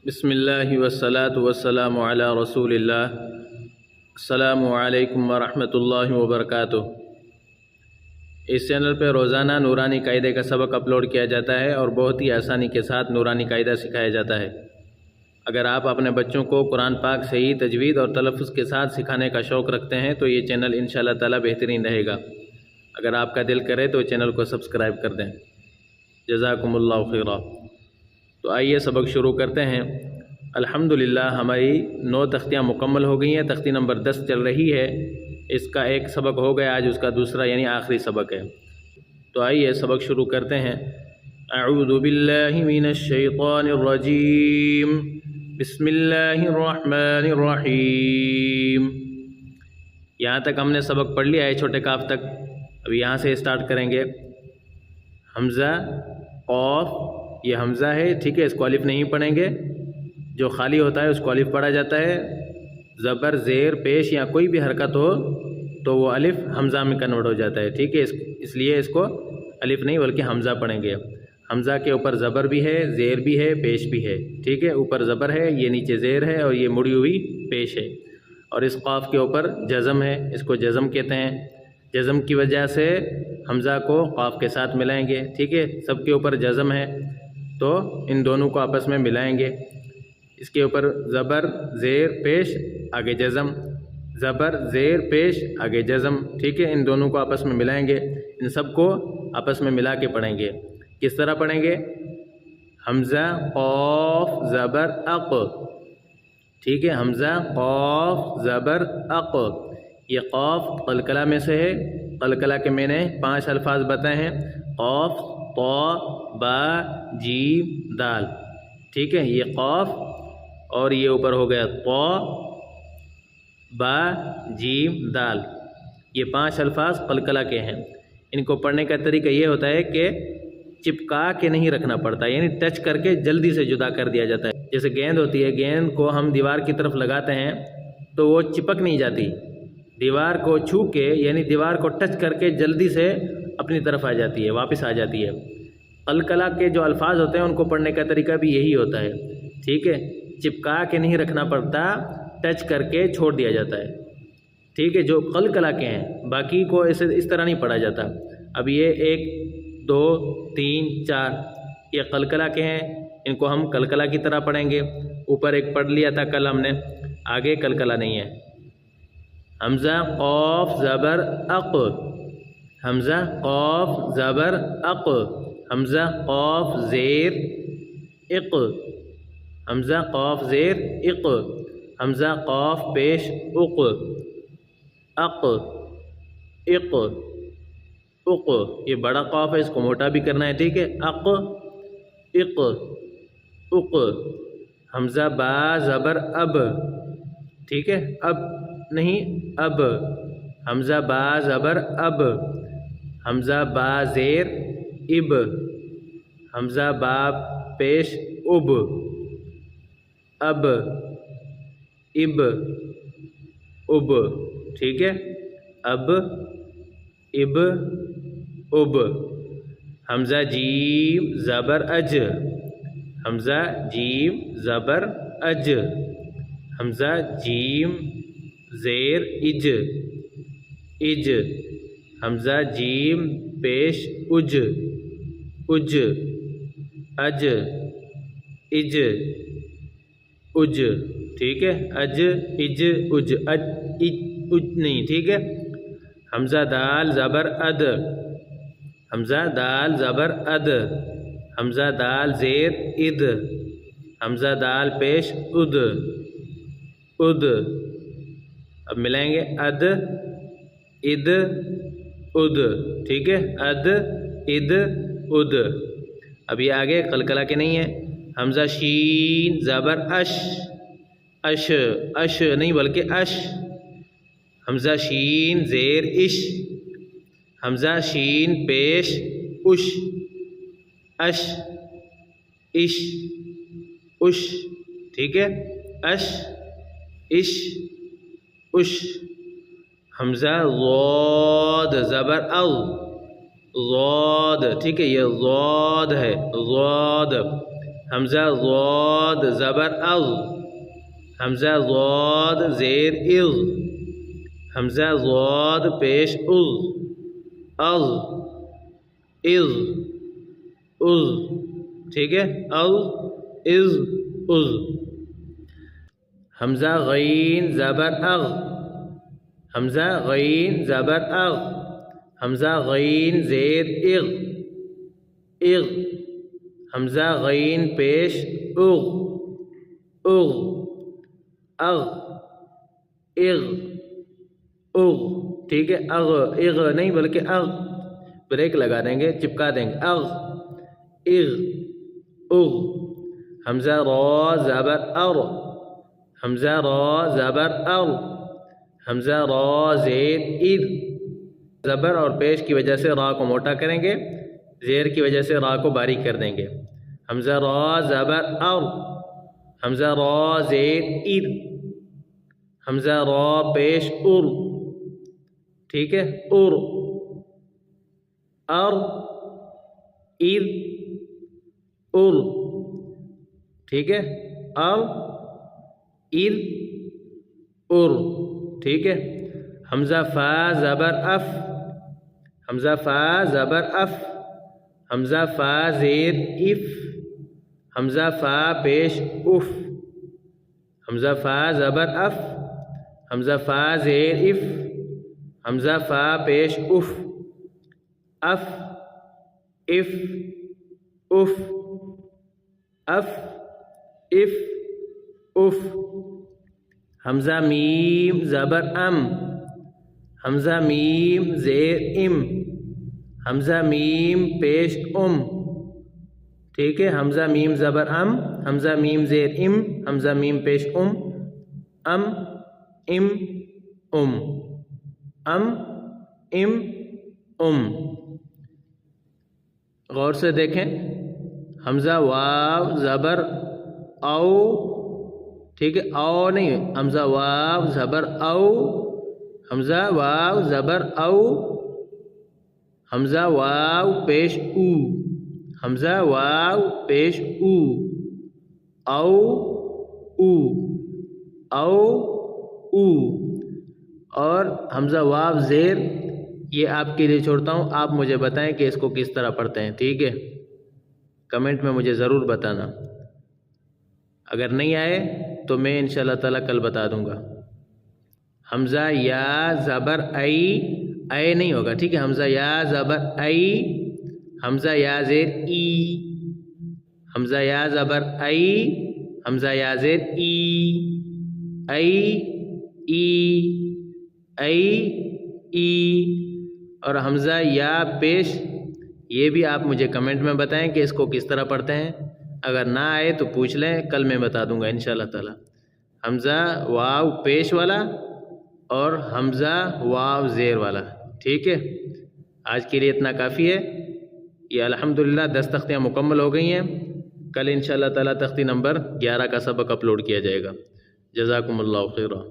بسم اللہ والصلاة والسلام علی رسول اللہ۔ السلام علیکم ورحمۃ اللہ وبرکاتہ۔ اس چینل پہ روزانہ نورانی قاعدے کا سبق اپلوڈ کیا جاتا ہے اور بہت ہی آسانی کے ساتھ نورانی قاعدہ سکھایا جاتا ہے۔ اگر آپ اپنے بچوں کو قرآن پاک صحیح تجوید اور تلفظ کے ساتھ سکھانے کا شوق رکھتے ہیں تو یہ چینل انشاءاللہ تعالی بہترین رہے گا۔ اگر آپ کا دل کرے تو چینل کو سبسکرائب کر دیں۔ جزاکم اللہ خیرا۔ تو آئیے سبق شروع کرتے ہیں۔ الحمدللہ ہماری 9 تختیاں مکمل ہو گئی ہیں، تختی نمبر 10 چل رہی ہے۔ اس کا ایک سبق ہو گیا، آج اس کا دوسرا یعنی آخری سبق ہے۔ تو آئیے سبق شروع کرتے ہیں۔ اعوذ باللہ من الشیطان الرجیم، بسم اللہ الرحمن الرحیم۔ یہاں تک ہم نے سبق پڑھ لیا ہے، چھوٹے کاف تک۔ اب یہاں سے اسٹارٹ کریں گے۔ حمزہ، قاف، یہ حمزہ ہے، ٹھیک ہے، اس کو الف نہیں پڑھیں گے، جو خالی ہوتا ہے اس کو الف پڑھا جاتا ہے۔ زبر، زیر، پیش یا کوئی بھی حرکت ہو تو وہ الف حمزہ میں کنورٹ ہو جاتا ہے، ٹھیک ہے، اس لیے اس کو الف نہیں بلکہ حمزہ پڑھیں گے۔ حمزہ کے اوپر زبر بھی ہے، زیر بھی ہے، پیش بھی ہے، ٹھیک ہے، اوپر زبر ہے، یہ نیچے زیر ہے اور یہ مڑی ہوئی پیش ہے۔ اور اس قاف کے اوپر جزم ہے، اس کو جزم کہتے ہیں۔ جزم کی وجہ سے حمزہ کو قاف کے ساتھ ملائیں گے، ٹھیک ہے، سب کے اوپر جزم ہے تو ان دونوں کو آپس میں ملائیں گے۔ اس کے اوپر زبر، زیر، پیش، آگے جزم، زبر، زیر، پیش، آگے جزم، ٹھیک ہے، ان دونوں کو آپس میں ملائیں گے۔ ان سب کو آپس میں ملا کے پڑھیں گے۔ کس طرح پڑھیں گے؟ حمزہ، قاف، زبر، اق، ٹھیک ہے، حمزہ، قاف، زبر، اق۔ یہ قاف قلقلہ میں سے ہے۔ قلقلہ کے میں نے 5 الفاظ بتائے ہیں، قاف، طا، با، جیم، دال، ٹھیک ہے، یہ قاف اور یہ اوپر ہو گیا طا، با، جیم، دال، یہ 5 الفاظ قلقلہ کے ہیں۔ ان کو پڑھنے کا طریقہ یہ ہوتا ہے کہ چپکا کے نہیں رکھنا پڑتا، یعنی ٹچ کر کے جلدی سے جدا کر دیا جاتا ہے۔ جیسے گیند ہوتی ہے، گیند کو ہم دیوار کی طرف لگاتے ہیں تو وہ چپک نہیں جاتی، دیوار کو چھو کے یعنی دیوار کو ٹچ کر کے جلدی سے اپنی طرف آ جاتی ہے، واپس آ جاتی ہے۔ قلقلہ کے جو الفاظ ہوتے ہیں ان کو پڑھنے کا طریقہ بھی یہی ہوتا ہے، ٹھیک ہے، چپکا کے نہیں رکھنا پڑتا، ٹچ کر کے چھوڑ دیا جاتا ہے، ٹھیک ہے، جو قلقلہ کے ہیں۔ باقی کو اس طرح نہیں پڑھا جاتا۔ اب یہ 1 2 3 4 یہ قلقلہ کے ہیں، ان کو ہم قلقلہ کی طرح پڑھیں گے۔ اوپر ایک پڑھ لیا تھا کل ہم نے، آگے قلقلہ نہیں ہے۔ حمزہ، قاف، زبر، اق، حمزہ، قاف، زبر، اق، حمزہ، قاف، زیر، اق، حمزہ، قاف، زیر، اق، حمزہ، قاف، پیش، اق، اق، اق، اق، یہ بڑا قاف ہے، اس کو موٹا بھی کرنا ہے، ٹھیک ہے، اق، اق، اق، حمزہ، با، زبر، اب، ٹھیک ہے، اب نہیں، اب، حمزہ، با، زبر، اب، حمزہ، با، زیر، اب، حمزہ، با، پیش، اب، اب، اب، اب، ٹھیک ہے، اب، اب، اب، حمزہ، جیم، زبر، اج، حمزہ، جیم، زبر، اج، حمزہ، جیم، زیر، اج، اج، حمزہ، جیم، پیش، اج، اج، اج، اج، اج، ٹھیک ہے، اج، اج، اج، اج، اج نہیں، ٹھیک ہے۔ حمزہ، دال، زبر، اد، حمزہ، دال، زبر، اد، حمزہ، دال، زیر، اد، حمزہ، دال، پیش، اد، اد۔ اب ملائیں گے اد، اد، اد، ٹھیک ہے، اد، اد، اد۔ اب یہ آگے قلقلہ کے نہیں ہے۔ حمزہ، شین، زبر، اش، اش، اش نہیں بلکہ اش، حمزہ، شین، زیر، اش، حمزہ، شین، پیش، اش، اش، اش، اش، ٹھیک ہے، اش، اش، اش۔ حمزہ، ضاد، زبر، ال، ضاد، ٹھیک ہے، یہ ضاد ہے، ضاد، حمزہ ضاد زبر اض، حمزہ ضاد زیر اض، حمزہ ضاد پیش اض، اض اض اض، ٹھیک ہے، اض اض اض۔ حمزہ غین زبر اغ، حمزہ غین زبر اغ، حمزہ غین زیر اغ، اغ، حمزہ غین پیش اغ، اغ اغ اغ اغ، ٹھیک ہے، اغ اغ نہیں بلکہ اغ، بریک لگا دیں گے، چپکا دیں گے، اغ اغ اغ۔ حمزہ را زبر ار، حمزہ را زبر ار، حمزہ را زیر ار، زبر اور پیش کی وجہ سے را کو موٹا کریں گے، زیر کی وجہ سے را کو باریک کر دیں گے۔ حمزہ را زبر ار، حمزہ را زیر ار، حمزہ را پیش ار، ٹھیک ہے، ار ار ار ار، ٹھیک ہے، ار ار ار، ٹھیک ہے۔ حمزہ فا زبر اف، حمزہ فا زبر اف، حمزہ فا زیر اف، حمزہ فا پیش اف، حمزہ فا زبر اف، حمزہ فا زیر اف، حمزہ فا پیش اف، اف اف اف، اف اف اف۔ حمزہ میم زبر ام، حمزہ میم زیر ام، حمزہ میم پیش ام، ٹھیک ہے، حمزہ میم زبر ام، حمزہ میم زیر ام، حمزہ میم پیش ام، ام ام ام، ام ام ام۔ غور سے دیکھیں، حمزہ واو زبر او، ٹھیک ہے، او نہیں، حمزہ واو زبر او، حمزہ واو زبر او، حمزہ واو پیش او، حمزہ واو پیش او، او او او او۔ اور حمزہ واو زیر، یہ آپ کے لیے چھوڑتا ہوں، آپ مجھے بتائیں کہ اس کو کس طرح پڑھتے ہیں، ٹھیک ہے، کمنٹ میں مجھے ضرور بتانا، اگر نہیں آئے تو میں انشاءاللہ تعالیٰ کل بتا دوں گا۔ حمزہ یا زبر ای، اے نہیں ہوگا، ٹھیک ہے، حمزہ یا زبر ای، حمزہ یا زیر ای، حمزہ یا زبر ای، حمزہ یا زیر ای، ای ای ای ای۔ اور حمزہ یا پیش، یہ بھی آپ مجھے کمنٹ میں بتائیں کہ اس کو کس طرح پڑھتے ہیں، اگر نہ آئے تو پوچھ لیں، کل میں بتا دوں گا انشاءاللہ تعالی۔ حمزہ واو پیش والا اور حمزہ واو زیر والا، ٹھیک ہے۔ آج کے لیے اتنا کافی ہے، یہ الحمدللہ 10 تختیاں مکمل ہو گئی ہیں، کل انشاءاللہ تعالی تختی نمبر 11 کا سبق اپلوڈ کیا جائے گا۔ جزاکم اللہ خیرہ۔